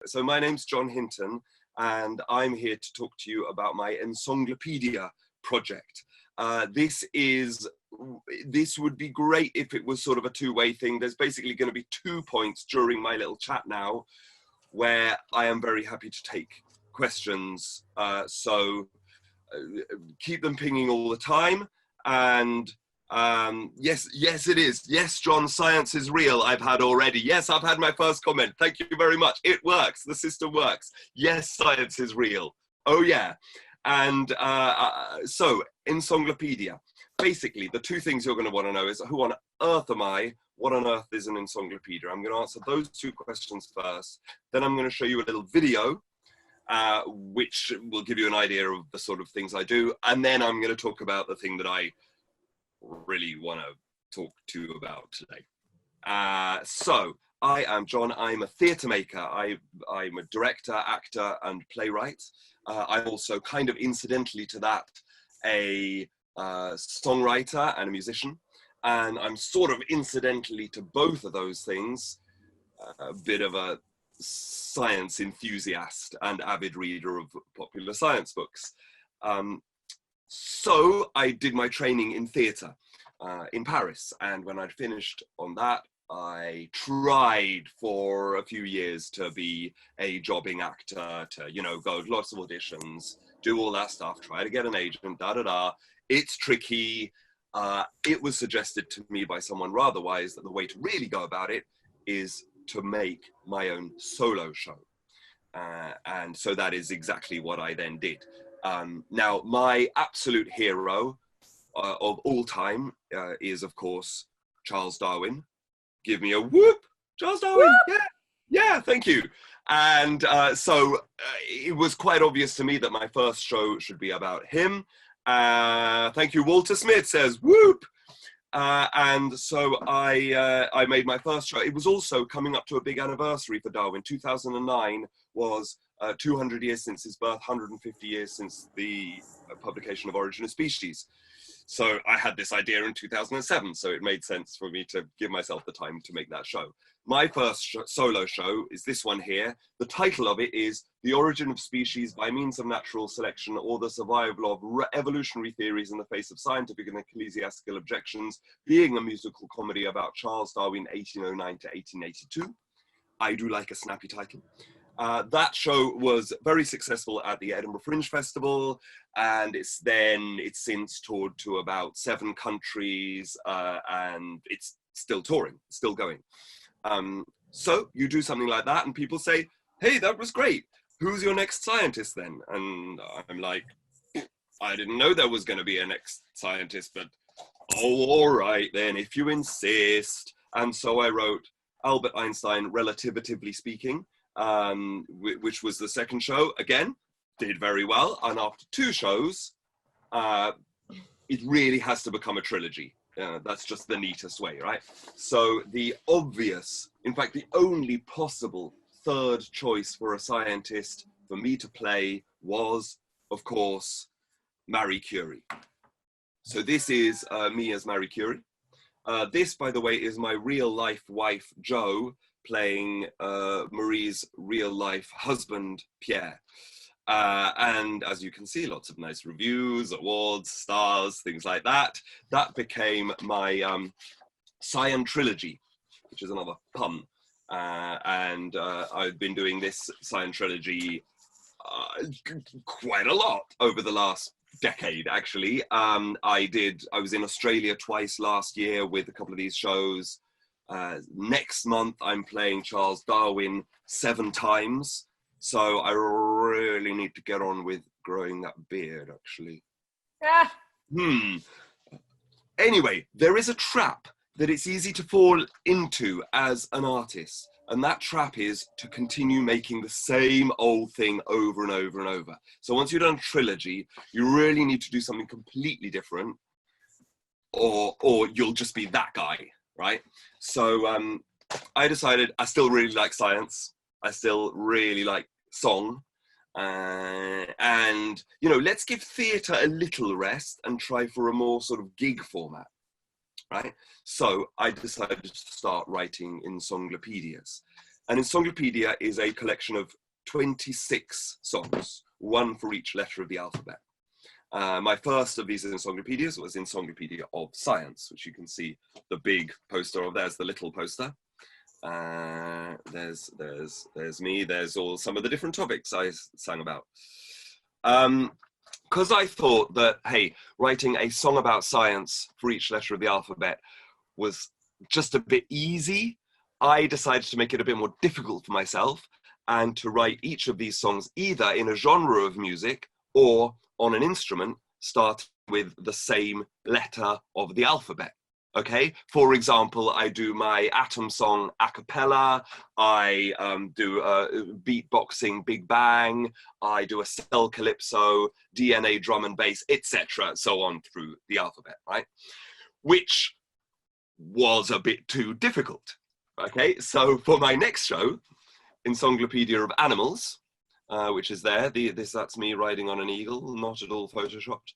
So my name's John Hinton, and I'm here to talk to you about my Ensonglopedia project. This would be great if it was sort of a two-way thing. There's basically going to be 2 points during my little chat now where I am very happy to take questions. So keep them pinging all the time. And yes, it is. Yes, John, science is real. I've had already. Yes, I've had my first comment. Thank you very much. It works. The system works. Yes, science is real. Oh, yeah. And so, Ensonglopedia. Basically, the two things you're going to want to know is who on earth am I? What on earth is an Ensonglopedia? I'm going to answer those two questions first. Then I'm going to show you a little video, which will give you an idea of the sort of things I do. And then I'm going to talk about the thing that I really want to talk to you about today. So I am John. I'm a theatre maker. I'm a director, actor, and playwright. I'm also, kind of incidentally to that, a songwriter and a musician. And I'm sort of incidentally to both of those things, a bit of a science enthusiast and avid reader of popular science books. So I did my training in theatre in Paris, and when I'd finished on that, I tried for a few years to be a jobbing actor, to, you know, go to lots of auditions, do all that stuff, try to get an agent, da-da-da. It's tricky. It was suggested to me by someone rather wise that the way to really go about it is to make my own solo show. And so that is exactly what I then did. Now, my absolute hero of all time is, of course, Charles Darwin. Give me a whoop, Charles Darwin. Whoop! Yeah, thank you. And so it was quite obvious to me that my first show should be about him. Thank you, Walter Smith says, whoop. And so I made my first show. It was also coming up to a big anniversary for Darwin. 2009 was 200 years since his birth, 150 years since the publication of Origin of Species. So I had this idea in 2007, so it made sense for me to give myself the time to make that show. My first solo show is this one here. The title of it is The Origin of Species by Means of Natural Selection, or the Survival of Evolutionary Theories in the Face of Scientific and Ecclesiastical Objections, being a musical comedy about Charles Darwin, 1809 to 1882. I do like a snappy title. That show was very successful at the Edinburgh Fringe Festival, and it's since toured to about 7 countries, and it's still touring, still going. So you do something like that and people say, hey, that was great. Who's your next scientist then? And I'm like, I didn't know there was going to be a next scientist, but oh, all right then, if you insist. And so I wrote Albert Einstein, Relatively Speaking, which was the second show. Again, did very well. And after 2 shows, it really has to become a trilogy. That's just the neatest way, right? So the obvious, in fact, the only possible third choice for a scientist for me to play was, of course, Marie Curie. So this is me as Marie Curie. This, by the way, is my real-life wife, Jo, playing Marie's real-life husband, Pierre. And as you can see, lots of nice reviews, awards, stars, things like that. That became my Science trilogy, which is another pun. And I've been doing this Science trilogy quite a lot over the last decade, actually. I was in Australia twice last year with a couple of these shows. Next month, I'm playing Charles Darwin 7 times. So I really need to get on with growing that beard, actually. Ah. Anyway, there is a trap that it's easy to fall into as an artist. And that trap is to continue making the same old thing over and over and over. So once you've done a trilogy, you really need to do something completely different, or you'll just be that guy, right? So I decided I still really like science. I still really like song, and, you know, let's give theatre a little rest and try for a more sort of gig format, right? So I decided to start writing Ensonglopedias. An Ensonglopedia is a collection of 26 songs, one for each letter of the alphabet. My first of these Ensonglopedias was Ensonglopedia of Science, which you can see the big poster of. There's the little poster. There's me. There's all some of the different topics I sang about. Because I thought that, hey, writing a song about science for each letter of the alphabet was just a bit easy, I decided to make it a bit more difficult for myself and to write each of these songs either in a genre of music or on an instrument, starting with the same letter of the alphabet. Okay, for example, I do my atom song a cappella, I do beatboxing Big Bang, I do a cell calypso, DNA drum and bass, etc., so on through the alphabet, right? Which was a bit too difficult. Okay, so for my next show, Ensonglopedia of Animals, which is there, that's me riding on an eagle, not at all photoshopped.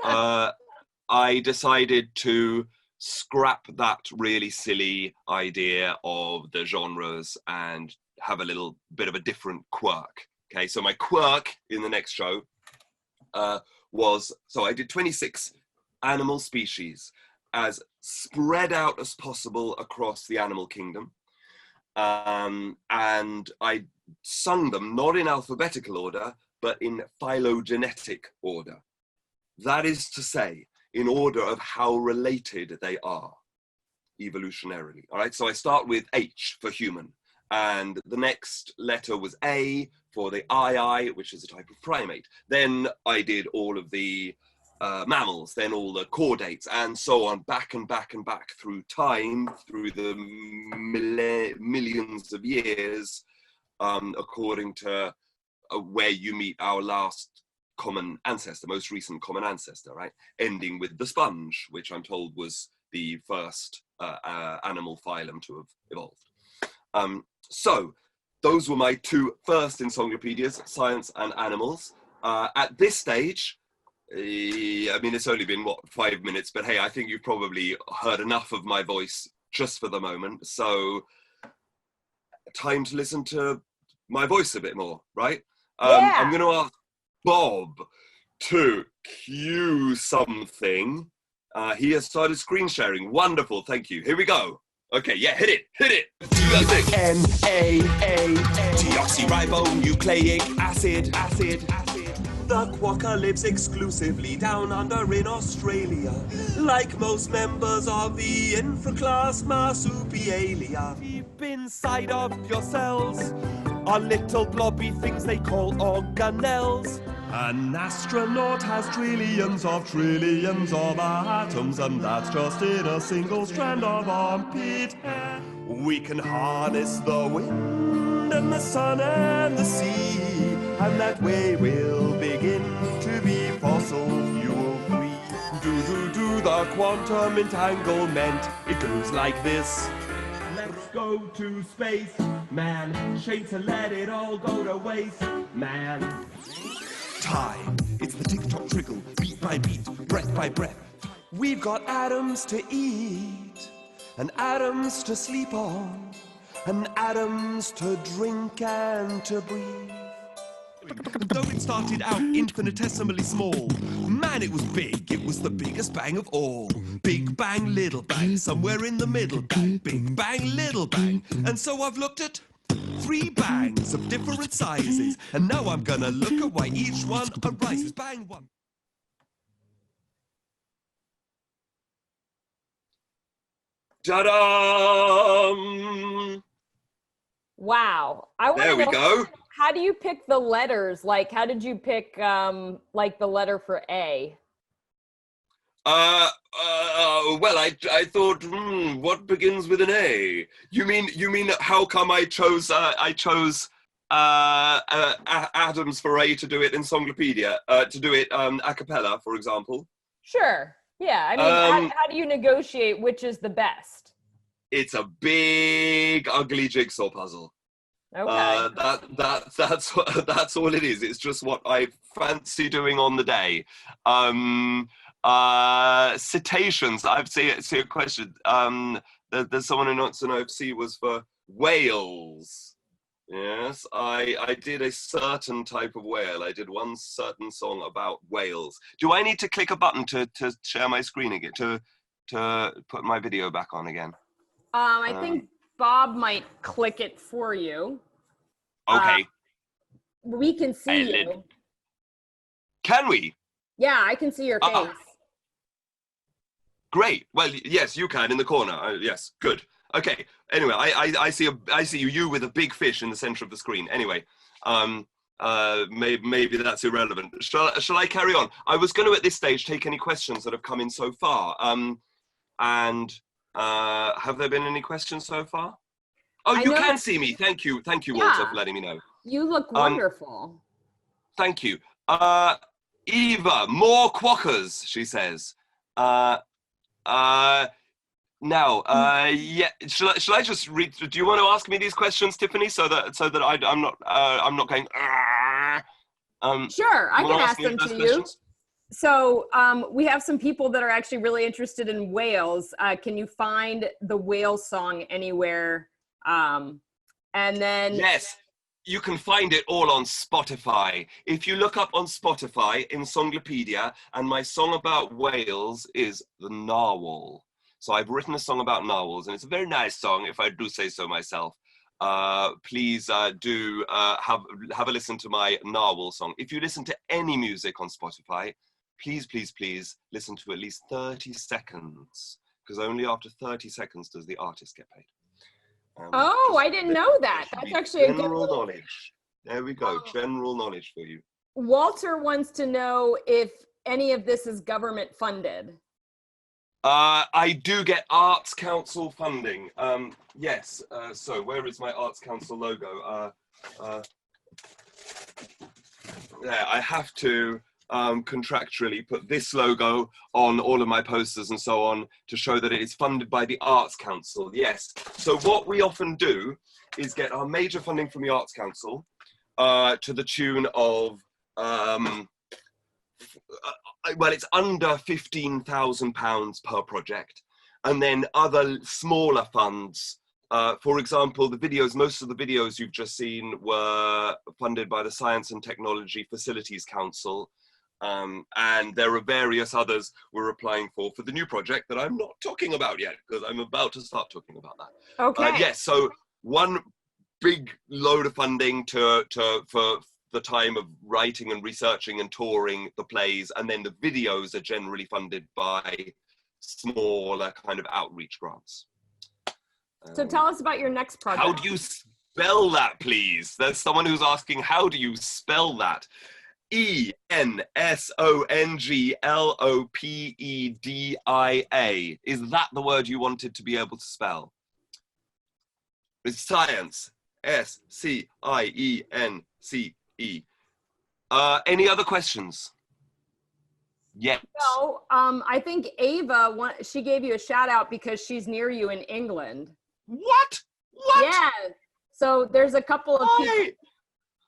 I decided to scrap that really silly idea of the genres and have a little bit of a different quirk. Okay, so my quirk in the next show so I did 26 animal species as spread out as possible across the animal kingdom. And I sung them not in alphabetical order, but in phylogenetic order. That is to say, in order of how related they are evolutionarily. All right, so I start with H for human, and the next letter was A for the which is a type of primate. Then I did all of the mammals, then all the chordates, and so on, back and back and back through time, through the millions of years, according to where you meet our last common ancestor, most recent common ancestor, right? Ending with the sponge, which I'm told was the first animal phylum to have evolved. So those were my two first Ensonglopedias, Science and Animals. At this stage, I mean, it's only been, 5 minutes, but hey, I think you've probably heard enough of my voice just for the moment. So time to listen to my voice a bit more, right? Yeah. I'm going to ask Bob to cue something. He has started screen sharing. Wonderful, thank you. Here we go. Okay, yeah, hit it. Do that thing. NAA, deoxyribonucleic acid. The quokka lives exclusively down under in Australia, like most members of the infraclass Marsupialia. Deep inside of your cells are little blobby things they call organelles. An astronaut has trillions of atoms, and that's just in a single strand of armpit hair. We can harness the wind and the sun and the sea, and that way we'll begin to be fossil fuel free. Do the quantum entanglement. It goes like this. Let's go to space, man. Shame to let it all go to waste, man. Time, it's the tick-tock trickle, beat by beat, breath by breath. We've got atoms to eat, and atoms to sleep on, and atoms to drink and to breathe. Though it started out infinitesimally small, man, it was big. It was the biggest bang of all. Big bang, little bang, somewhere in the middle bang. Big bang, little bang. And so I've looked at 3 bangs of different sizes, and now I'm gonna look at why each one arises. Bang one. Ta-da! Wow. There we go. How do you pick the letters? Like, how did you pick, like, the letter for A? Well, I thought, what begins with an A? You mean how come I chose Adams for A to do it in Songlopedia, to do it a cappella, for example? Sure. Yeah. I mean, how do you negotiate which is the best? It's a big, ugly jigsaw puzzle. Okay. That's all it is. It's just what I fancy doing on the day. Cetaceans. I've seen a question. There's someone who wants to know if C was for whales. Yes, I did a certain type of whale. I did one certain song about whales. Do I need to click a button to share my screen again, to put my video back on again? I think Bob might click it for you. Okay. We can see you. Can we? Yeah, I can see your face. Great. Well, yes, you can in the corner. Yes, good. Okay. Anyway, I see you with a big fish in the center of the screen. Anyway, maybe that's irrelevant. Shall I carry on? I was going to at this stage take any questions that have come in so far. And have there been any questions so far? Oh, you can see me. Thank you, Walter, for letting me know. You look wonderful. Thank you. Eva, more quackers, she says. Now, yeah. Shall I just read? Do you want to ask me these questions, Tiffany, so that I'm not going. Sure, I can ask them to you. Questions? So we have some people that are actually really interested in whales. Can you find the whale song anywhere? And then yes, you can find it all on Spotify. If you look up on Spotify, Ensonglopedia, and my song about whales is the narwhal. So I've written a song about narwhals, and it's a very nice song, if I do say so myself. Please do have a listen to my narwhal song. If you listen to any music on Spotify, please listen to at least 30 seconds, because only after 30 seconds does the artist get paid. I didn't know that. That's actually general knowledge. There we go. General knowledge for you. Walter wants to know if any of this is government funded. I do get Arts Council funding. Yes. So where is my Arts Council logo? There. I have to contractually put this logo on all of my posters and so on to show that it is funded by the Arts Council. Yes. So what we often do is get our major funding from the Arts Council to the tune of well, it's under £15,000 per project, and then other smaller funds. For example, most of the videos you've just seen were funded by the Science and Technology Facilities Council, and there are various others we're applying for the new project that I'm not talking about yet, because I'm about to start talking about that. Okay. Yes, so one big load of funding for the time of writing and researching and touring the plays, and then the videos are generally funded by smaller kind of outreach grants. So tell us about your next project. How do you spell that, please? There's someone who's asking, how do you spell that? Ensonglopedia. Is that the word you wanted to be able to spell? It's science. SCIENCE. Any other questions? Yes. No, I think Ava, she gave you a shout out because she's near you in England. What? Yeah. So there's a couple of people,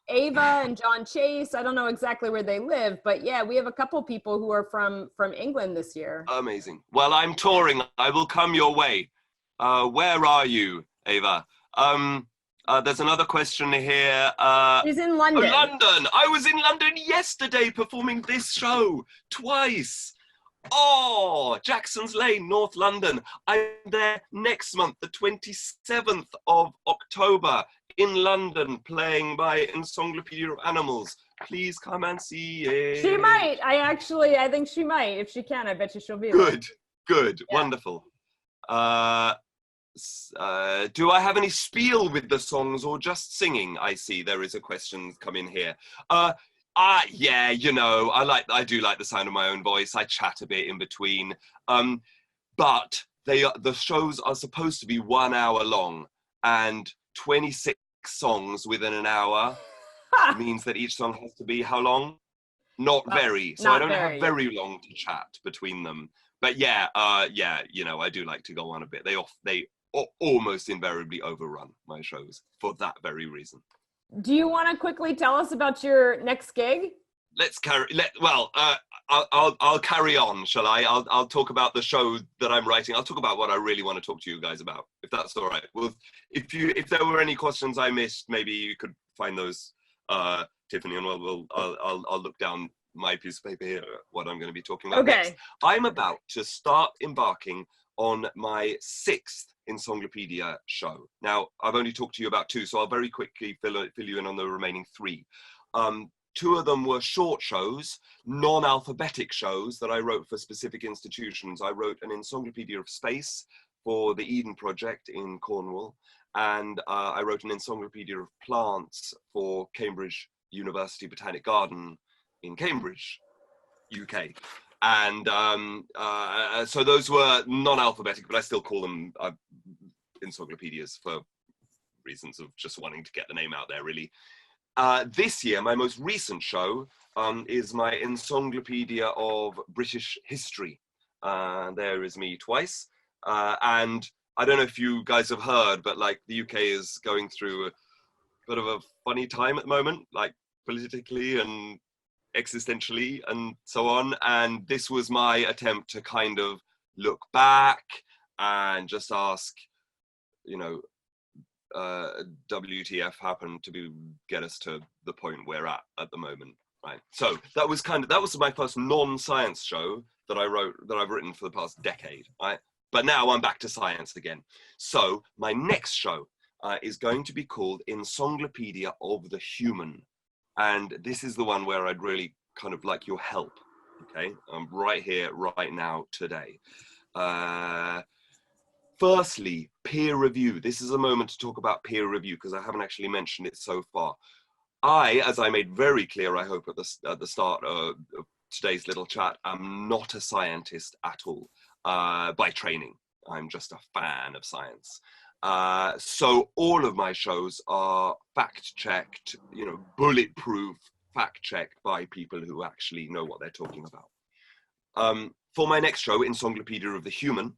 Ava and John Chase. I don't know exactly where they live, but yeah, we have a couple people who are from England this year. Amazing. Well, I'm touring. I will come your way. Where are you, Ava? There's another question here. She's in London. Oh, London. I was in London yesterday performing this show twice. Oh, Jackson's Lane, North London. I'm there next month, the 27th of October in London, playing my Ensonglopedia of Animals. Please come and see it. She might. I think she might. If she can, I bet you she'll be there. Good. Yeah. Wonderful. Do I have any spiel with the songs or just singing? I see there is a question come in here. Yeah, you know, I do like the sound of my own voice. I chat a bit in between. But the shows are supposed to be 1 hour long, and 26 songs within an hour means that each song has to be how long? Not very. So I don't have very long to chat between them. But yeah, you know, I do like to go on a bit. They almost invariably overrun my shows for that very reason. Do you want to quickly tell us about your next gig? I'll carry on, shall I? I'll talk about the show that I'm writing. I'll talk about what I really want to talk to you guys about, if that's all right. Well, if there were any questions I missed, maybe you could find those, Tiffany, and I'll look down my piece of paper here, what I'm going to be talking about next. I'm about to start embarking on my 6th Ensonglopedia show. Now, I've only talked to you about 2, so I'll very quickly fill you in on the remaining 3. 2 of them were short shows, non-alphabetic shows that I wrote for specific institutions. I wrote an Ensonglopedia of Space for the Eden Project in Cornwall, and I wrote an Ensonglopedia of Plants for Cambridge University Botanic Garden in Cambridge, UK. And so those were non-alphabetic, but I still call them encyclopedias for reasons of just wanting to get the name out there, really. This year, my most recent show is my Ensonglopedia of British History. There is me twice. And I don't know if you guys have heard, but like the UK is going through a bit of a funny time at the moment, like politically and existentially and so on. And this was my attempt to kind of look back and just ask, you know, WTF happened to get us to the point we're at the moment, right? So that was my first non-science show that I've written for the past decade, right? But now I'm back to science again. So my next show is going to be called Ensonglopedia of the Human. And this is the one where I'd really kind of like your help, okay? Right here, right now, today. Firstly, peer review. This is a moment to talk about peer review because I haven't actually mentioned it so far. As I made very clear, I hope at the start of today's little chat, I'm not a scientist at all by training. I'm just a fan of science. So all of my shows are fact-checked, you know, bulletproof, fact-checked by people who actually know what they're talking about. For my next show, Ensonglopedia of the Human,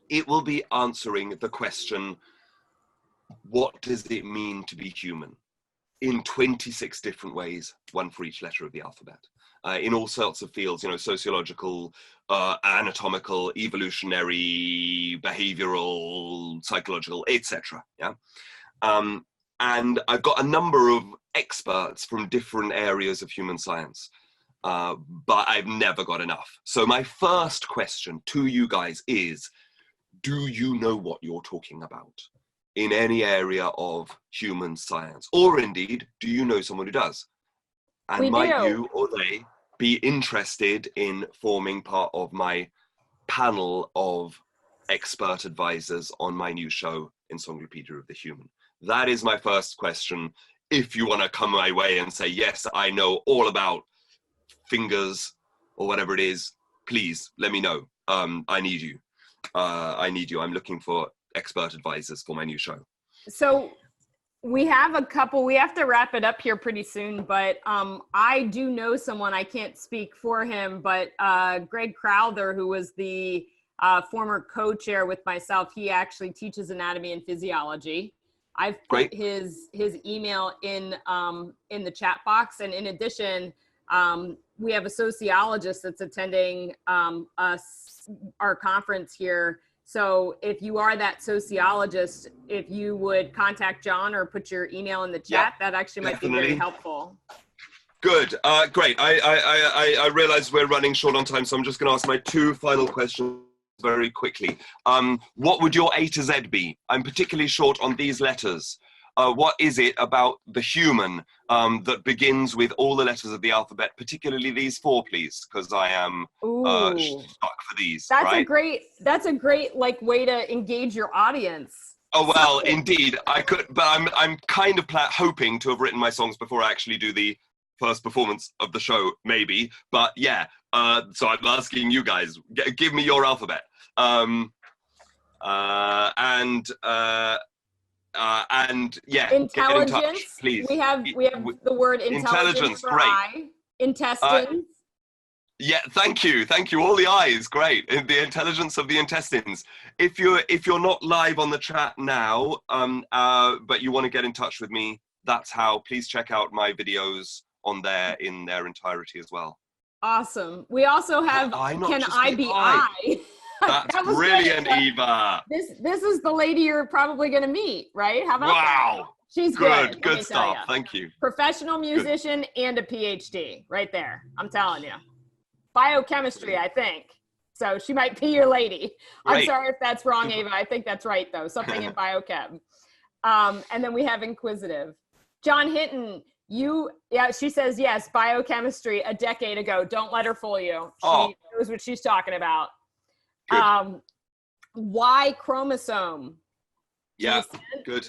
it will be answering the question, what does it mean to be human? In 26 different ways, one for each letter of the alphabet. In all sorts of fields, you know, sociological, anatomical, evolutionary, behavioral, psychological, etc. Yeah, and I've got a number of experts from different areas of human science, but I've never got enough. So my first question to you guys is, do you know what you're talking about in any area of human science? Or indeed, do you know someone who does? And might you or they be interested in forming part of my panel of expert advisors on my new show, Ensonglopedia of the Human? That is my first question. If you want to come my way and say, yes, I know all about fingers or whatever it is, please let me know. I need you. I'm looking for expert advisors for my new show. So we have a couple, we have to wrap it up here pretty soon, but I do know someone, I can't speak for him, but Greg Crowther, who was the former co-chair with myself, he actually teaches anatomy and physiology. I've put his email in the chat box. And in addition, we have a sociologist that's attending our conference here. So if you are that sociologist, if you would contact John or put your email in the chat, that actually might be very helpful. Good, great. I realize we're running short on time, so I'm just going to ask my 2 final questions very quickly. What would your A to Z be? I'm particularly short on these letters. What is it about the human that begins with all the letters of the alphabet, particularly these 4, please, because I am stuck for these. That's a great like way to engage your audience. Oh well, indeed, I could, but I'm kind of hoping to have written my songs before I actually do the first performance of the show, maybe. But yeah, so I'm asking you guys, give me your alphabet, and yeah, intelligence. Get in touch, please. We have the word intelligence for great. I. Intestines. Yeah, thank you. All the I's, great. The intelligence of the intestines. If you're not live on the chat now, but you want to get in touch with me, that's how. Please check out my videos on there in their entirety as well. Awesome. We also have Can I Be I? That's That was brilliant, great. Eva. This is the lady you're probably going to meet, right? How about that? She's good. Good stuff. Thank you. Professional musician and a PhD right there. I'm telling you. Biochemistry, I think. So she might be your lady. Great. I'm sorry if that's wrong, Ava. I think that's right, though. Something in biochem. And then we have inquisitive. John Hinton, she says, yes, biochemistry a decade ago. Don't let her fool you. She knows what she's talking about. Good. Y chromosome. Yeah, decent. Good.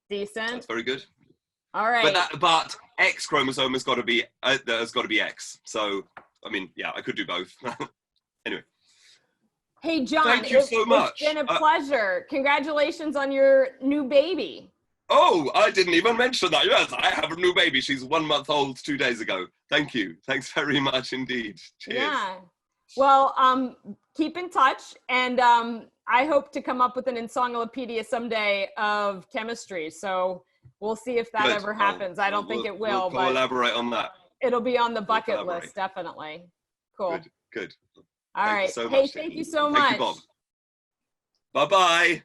Decent. That's very good. All right. But X chromosome has got to be X. So I mean, yeah, I could do both. Anyway. Hey, John. Thank you so much. It's been a pleasure. Congratulations on your new baby. Oh, I didn't even mention that. Yes, I have a new baby. She's 1 month old 2 days ago. Thank you. Thanks very much indeed. Cheers. Yeah. Well, keep in touch, and I hope to come up with an Ensonglopedia someday of chemistry. So we'll see if that ever happens. I don't think it will, we'll elaborate on that. It'll be on the bucket list, definitely. Cool. Good. All right. Thank you so much. Thank you so much. Thank you, Bob. Bye-bye.